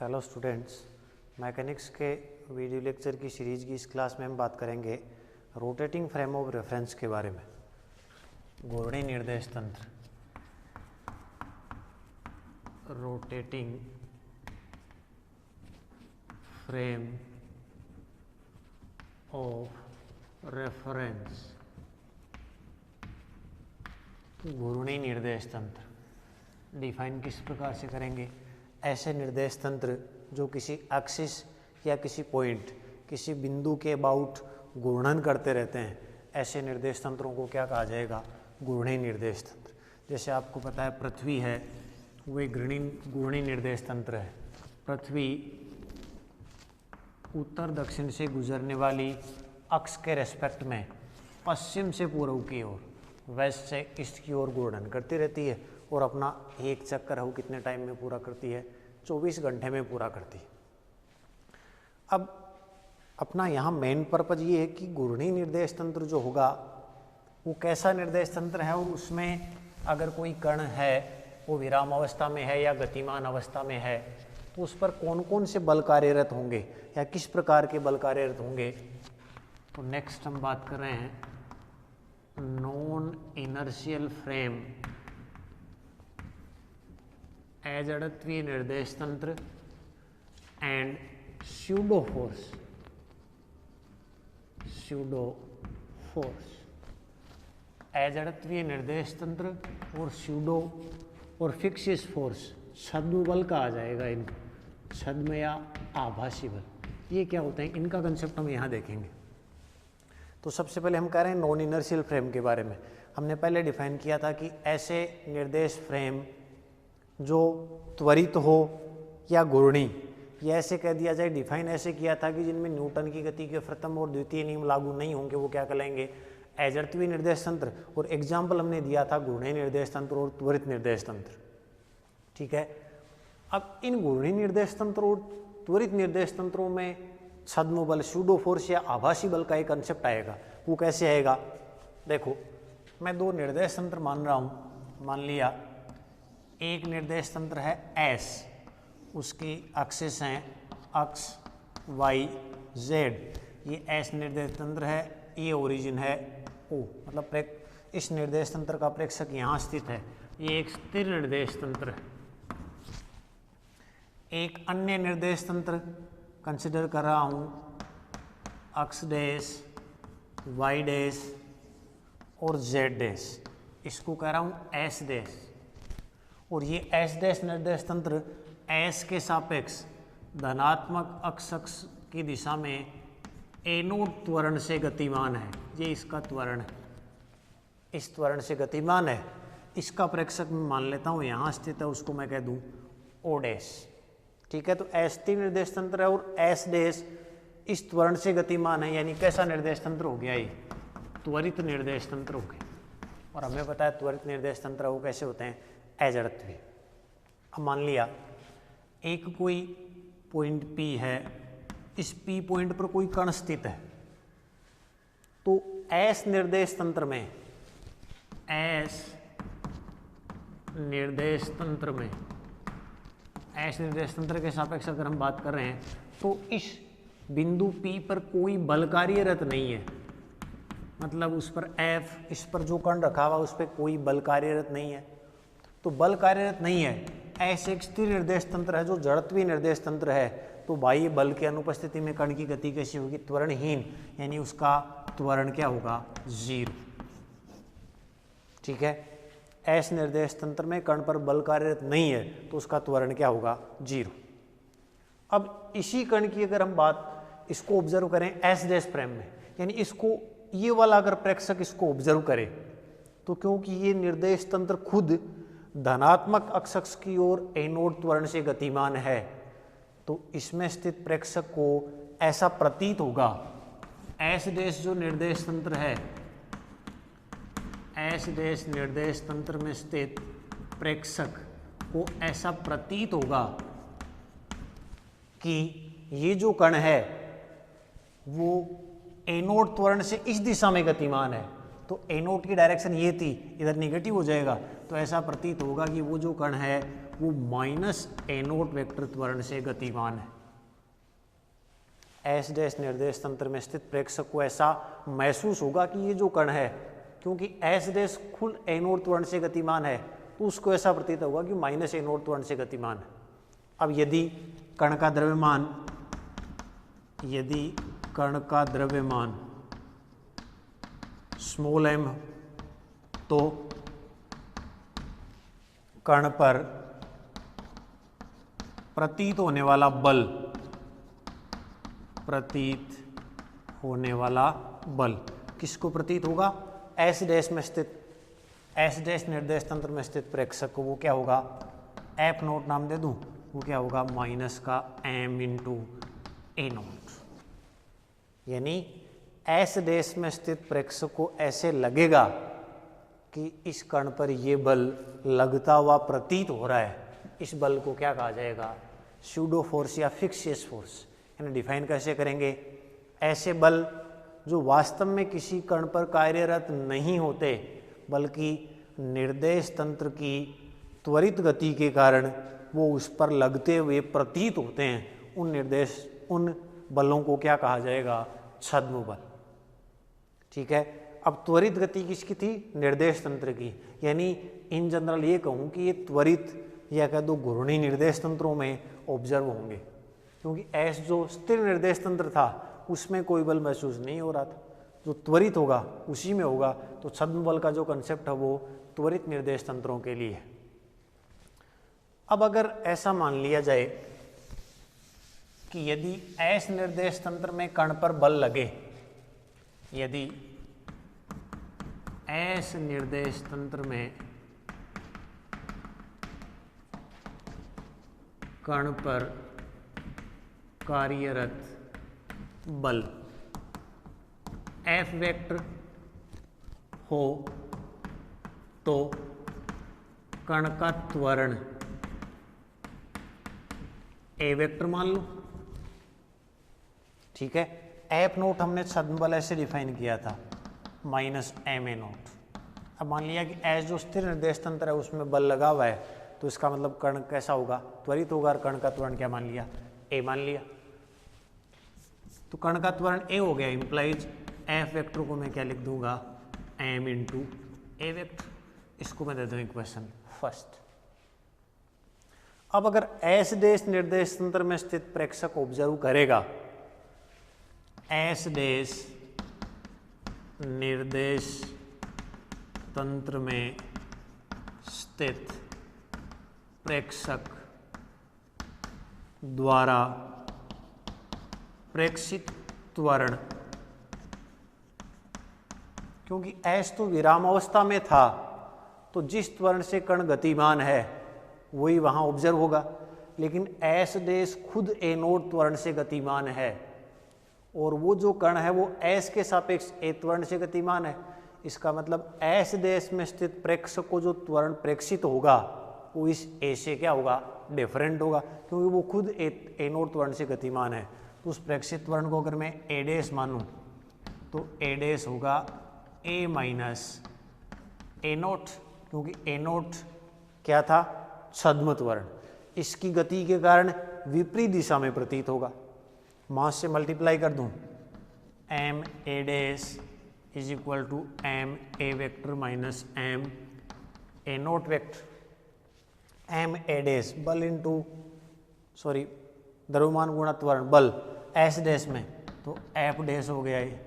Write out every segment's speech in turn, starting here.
Hello students, mechanics के video lecture की series की इस क्लास में हम बात करेंगे रोटेटिंग फ्रेम ऑफ रेफरेंस के बारे में। घूर्णी निर्देश तंत्र, रोटेटिंग फ्रेम ऑफ रेफरेंस, घूर्णी निर्देश तंत्र डिफाइन किस प्रकार से करेंगे? ऐसे निर्देश तंत्र जो किसी एक्सिस या किसी पॉइंट, किसी बिंदु के अबाउट घूर्णन करते रहते हैं, ऐसे निर्देश तंत्रों को क्या कहा जाएगा? घूर्णी निर्देश तंत्र। जैसे आपको पता है पृथ्वी है, वो एक घूर्णी निर्देश तंत्र है। पृथ्वी उत्तर दक्षिण से गुजरने वाली अक्ष के रेस्पेक्ट में पश्चिम से पूर्व की ओर, वेस्ट से ईस्ट की ओर घूर्णन करती रहती है और अपना एक चक्कर है वो कितने टाइम में पूरा करती है? 24 घंटे में पूरा करती है। अब अपना यहाँ मेन पर्पज ये है कि घूर्णी निर्देश तंत्र जो होगा वो कैसा निर्देश तंत्र है, और उसमें अगर कोई कण है वो विराम अवस्था में है या गतिमान अवस्था में है तो उस पर कौन कौन से बल कार्यरत होंगे या किस प्रकार के बल कार्यरत होंगे। तो नेक्स्ट हम बात कर रहे हैं नॉन इनर्शियल फ्रेम एज अड़त्वीय निर्देश तंत्र एंड स्यूडो फोर्स एज अड़त्वीय निर्देश तंत्र और स्यूडो और फिक्सिस फोर्स, छद्म बल कहा जाएगा इनको, छद्म या आभासी बल। ये क्या होते हैं, इनका कंसेप्ट हम यहाँ देखेंगे। तो सबसे पहले हम कह रहे हैं नॉन इनर्शियल फ्रेम के बारे में। हमने पहले डिफाइन किया था कि ऐसे निर्देश फ्रेम जो त्वरित हो या घूर्णी, या ऐसे कह दिया जाए, डिफाइन ऐसे किया था कि जिनमें न्यूटन की गति के प्रथम और द्वितीय नियम लागू नहीं होंगे, वो क्या कहलाएंगे? अजड़त्वीय निर्देश तंत्र। और एग्जाम्पल हमने दिया था घूर्णी निर्देश तंत्र और त्वरित निर्देश तंत्र। ठीक है, अब इन घूर्णी निर्देश तंत्र और त्वरित निर्देश तंत्रों में छद्म बल, स्यूडो फोर्स या आभासी बल का एक कंसेप्ट आएगा। वो कैसे आएगा? देखो, मैं दो निर्देश तंत्र मान रहा हूँ। मान लिया एक निर्देश तंत्र है एस, उसकी एक्सिस हैं अक्ष वाई जेड। ये एस निर्देश तंत्र है, ये ओरिजिन है ओ, मतलब इस निर्देश तंत्र का प्रेक्षक यहाँ स्थित है। ये एक स्थिर निर्देश तंत्र है। एक अन्य निर्देश तंत्र कंसिडर कर रहा हूँ अक्ष डैश, वाई डैश और जेड डैश। इसको कह रहा हूँ एस डैश। और ये एस डैश निर्देश तंत्र एस के सापेक्ष धनात्मक अक्ष की दिशा में एनोड त्वरण से गतिमान है। ये इसका त्वरण है, इस त्वरण से गतिमान है। इसका प्रेक्षक मैं मान लेता हूँ यहाँ स्थित है, उसको मैं कह दूँ ओ डैश। ठीक है, तो एस टी निर्देश तंत्र है और एस डैश इस त्वरण से गतिमान है, यानी कैसा निर्देश तंत्र हो गया? ये त्वरित निर्देश तंत्र हो गया। और हमें पता है त्वरित निर्देश तंत्र वो कैसे होते हैं? अजड़त्वीय। अब मान लिया एक कोई पॉइंट P है, इस P पॉइंट पर कोई कण स्थित है, तो एस निर्देश तंत्र में, एस निर्देश तंत्र के सापेक्ष अगर हम बात कर रहे हैं तो इस बिंदु P पर कोई बल कार्यरत नहीं है। मतलब उस पर F, इस पर जो कण रखा हुआ उस पर कोई बल कार्यरत नहीं है। तो बल कार्यरत नहीं है, ऐसे एक स्थिर निर्देश तंत्र है जो जड़त्वीय निर्देश तंत्र है। तो बाह्य बल की अनुपस्थिति में कण की गति कैसी होगी? त्वरणहीन, यानी उसका त्वरण क्या होगा? 0। ठीक है, एस निर्देश तंत्र में कण पर बल कार्यरत नहीं है तो उसका त्वरण क्या होगा? 0। अब इसी कण की अगर हम बात, इसको ऑब्जर्व करें एस डैश फ्रेम में, यानी इसको, ये वाला अगर प्रेक्षक इसको ऑब्जर्व करे, तो क्योंकि ये निर्देश तंत्र खुद धनात्मक अक्ष की ओर एनोड त्वरण से गतिमान है, तो इसमें स्थित प्रेक्षक को ऐसा प्रतीत होगा, एस डैश जो निर्देश तंत्र है, एस डैश निर्देश तंत्र में स्थित प्रेक्षक को ऐसा प्रतीत होगा कि ये जो कण है वो एनोड त्वरण से इस दिशा में गतिमान है। तो एनोड की डायरेक्शन ये थी, इधर निगेटिव हो जाएगा, तो ऐसा प्रतीत होगा कि वो जो कण है वो माइनस ए नोट वेक्टर त्वरण से गतिमान है। एस डैश निर्देश तंत्र में स्थित प्रेक्षक को ऐसा महसूस होगा कि ये जो कण है, क्योंकि एस डैश खुद ए नोट त्वरण से गतिमान है, तो उसको ऐसा प्रतीत होगा कि माइनस ए नोट त्वरण से गतिमान है। अब यदि कण का द्रव्यमान स्मॉल m, तो कण पर प्रतीत होने वाला बल किसको प्रतीत होगा? एस डैश निर्देश तंत्र में स्थित प्रेक्षक को वो क्या होगा? एफ नोट नाम दे दूं, वो क्या होगा? माइनस का m इंटू ए नोट। यानी एस डैश में स्थित प्रेक्षक को ऐसे लगेगा कि इस कण पर ये बल लगता हुआ प्रतीत हो रहा है। इस बल को क्या कहा जाएगा? स्यूडो फोर्स या फिक्सियस फोर्स। यानी डिफाइन कैसे करेंगे? ऐसे बल जो वास्तव में किसी कण पर कार्यरत नहीं होते, बल्कि निर्देश तंत्र की त्वरित गति के कारण वो उस पर लगते हुए प्रतीत होते हैं, उन बलों को क्या कहा जाएगा? छद्म बल। ठीक है। अब त्वरित गति किसकी थी? निर्देश तंत्र की। यानी इन जनरल ये कहूँ कि ये त्वरित या कह दो घूर्णी निर्देश तंत्रों में ऑब्जर्व होंगे, क्योंकि एस जो स्थिर निर्देश तंत्र था उसमें कोई बल महसूस नहीं हो रहा था, जो त्वरित होगा उसी में होगा। तो छद्म बल का जो कंसेप्ट है वो त्वरित निर्देश तंत्रों के लिए है। अब अगर ऐसा मान लिया जाए कि यदि एस निर्देश तंत्र में कण पर बल लगे, यदि एस निर्देश तंत्र में कण पर कार्यरत बल एफ वेक्टर हो, तो कण का त्वरण ए वेक्टर मान लो। ठीक है। एफ नोट हमने छद्म बल ऐसे डिफाइन किया था, माइनस एम ए नोट। अब मान लिया कि एस जो स्थिर निर्देश तंत्र है उसमें बल लगा हुआ है, तो इसका मतलब कण कैसा होगा? त्वरित होगा। और कण का त्वरण क्या मान लिया? ए मान लिया। तो कण का त्वरण ए हो गया, इंप्लाइज एफ वेक्टर को मैं क्या लिख दूंगा? एम इंटू ए वेक्टर। इसको मैं दे दूं इक्वेशन फर्स्ट। अब अगर एस डैश निर्देश तंत्र में स्थित प्रेक्षक ऑब्जर्व करेगा, एस डैश निर्देश तंत्र में स्थित प्रेक्षक द्वारा प्रेक्षित त्वरण, क्योंकि एस तो विराम अवस्था में था, तो जिस त्वरण से कण गतिमान है वही वहां ऑब्जर्व होगा। लेकिन एस डैश खुद ए नोट त्वरण से गतिमान है, और वो जो कण है वो एस के सापेक्ष ए त्वरण से गतिमान है। इसका मतलब एस डैश में स्थित प्रेक्षक को जो त्वरण प्रेक्षित होगा वो इस ए से क्या होगा? डिफरेंट होगा, क्योंकि वो खुद ए नोट त्वरण से गतिमान है। तो उस प्रेक्षित त्वरण को अगर मैं ए डैश मानूं, तो ए डैश होगा ए माइनस ए नोट, क्योंकि ए नोट क्या था? छद्म त्वरण। इसकी गति के कारण विपरीत दिशा में प्रतीत होगा। मास से मल्टीप्लाई कर दूं, M A dash is equal to M A vector minus M A naught vector. M A dash बल इंटू द्रव्यमान गुणा त्वरण बल एस डैश में, तो एफ डैश हो गया है।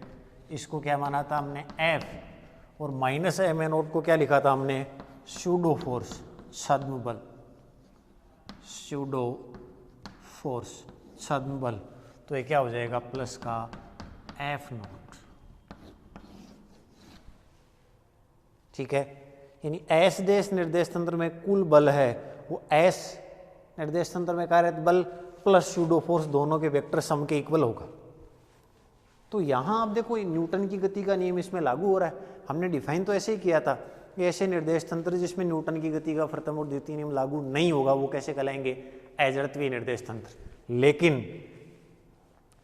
इसको क्या माना था हमने? एफ। और माइनस एम ए नोट को क्या लिखा था हमने? स्यूडो फोर्स, छद्म बल। स्यूडो फोर्स, छद्म बल। तो ये क्या हो जाएगा? प्लस का एफ नोट। ठीक है। यानी एस डैश निर्देश तंत्र में कुल बल है वो एस निर्देश तंत्र में कार्यरत बल प्लस स्यूडो फोर्स दोनों के वेक्टर सम के इक्वल होगा। तो यहां आप देखो न्यूटन की गति का नियम इसमें लागू हो रहा है। हमने डिफाइन तो ऐसे ही किया था, ऐसे निर्देश तंत्र जिसमें न्यूटन की गति का प्रथम और द्वितीय नियम लागू नहीं होगा वो कैसे कहलाएंगे? अजड़त्वीय निर्देश तंत्र। लेकिन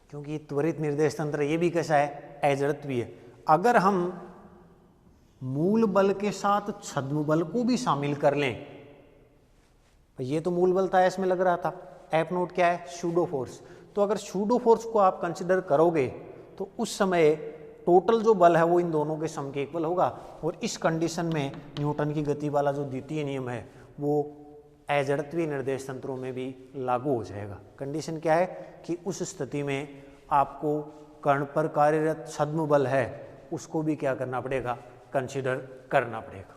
क्योंकि त्वरित निर्देश तंत्र ये भी कैसा है? अजड़त्वीय। अगर हम मूल बल के साथ छद्म बल को भी शामिल कर लें ये तो मूल बल था, इसमें लग रहा था। एफ नोट क्या है? Pseudo force. तो अगर सूडो फोर्स को आप कंसिडर करोगे तो उस समय टोटल जो बल है वो इन दोनों के सम के इक्वल होगा, और इस कंडीशन में न्यूटन की गति वाला जो द्वितीय नियम है वो अजड़त्वीय निर्देश तंत्रों में भी लागू हो जाएगा। कंडीशन क्या है कि उस स्थिति में आपको कण पर कार्यरत छद्म बल है उसको भी क्या करना पड़ेगा? कंसिडर करना पड़ेगा।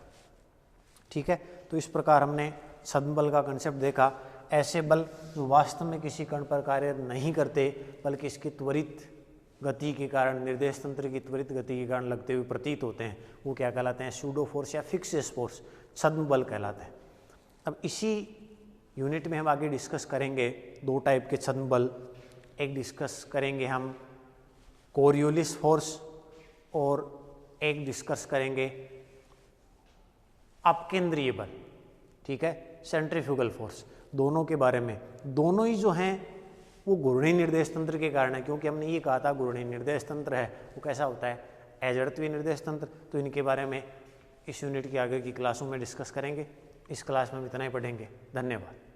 ठीक है, तो इस प्रकार हमने छद्म बल का कंसेप्ट देखा। ऐसे बल जो वास्तव में किसी कण पर कार्य नहीं करते बल्कि इसकी त्वरित गति के कारण, निर्देश तंत्र की त्वरित गति के कारण लगते हुए प्रतीत होते हैं, वो क्या कहलाते हैं? सूडो फोर्स या फिक्सियस फोर्स, छद्म बल कहलाते हैं। अब इसी यूनिट में हम आगे डिस्कस करेंगे दो टाइप के छद्म बल। एक डिस्कस करेंगे हम कोरियोलिस फोर्स और एक डिस्कस करेंगे अपकेंद्रीय बल। ठीक है, सेंट्रीफ्यूगल फोर्स। दोनों के बारे में, दोनों ही जो हैं वो घूर्णी निर्देश तंत्र के कारण है, क्योंकि हमने ये कहा था घूर्णी निर्देश तंत्र है वो कैसा होता है? अजड़त्वीय निर्देश तंत्र। तो इनके बारे में इस यूनिट की आगे की क्लासों में डिस्कस करेंगे। इस क्लास में हम इतना ही पढ़ेंगे। धन्यवाद।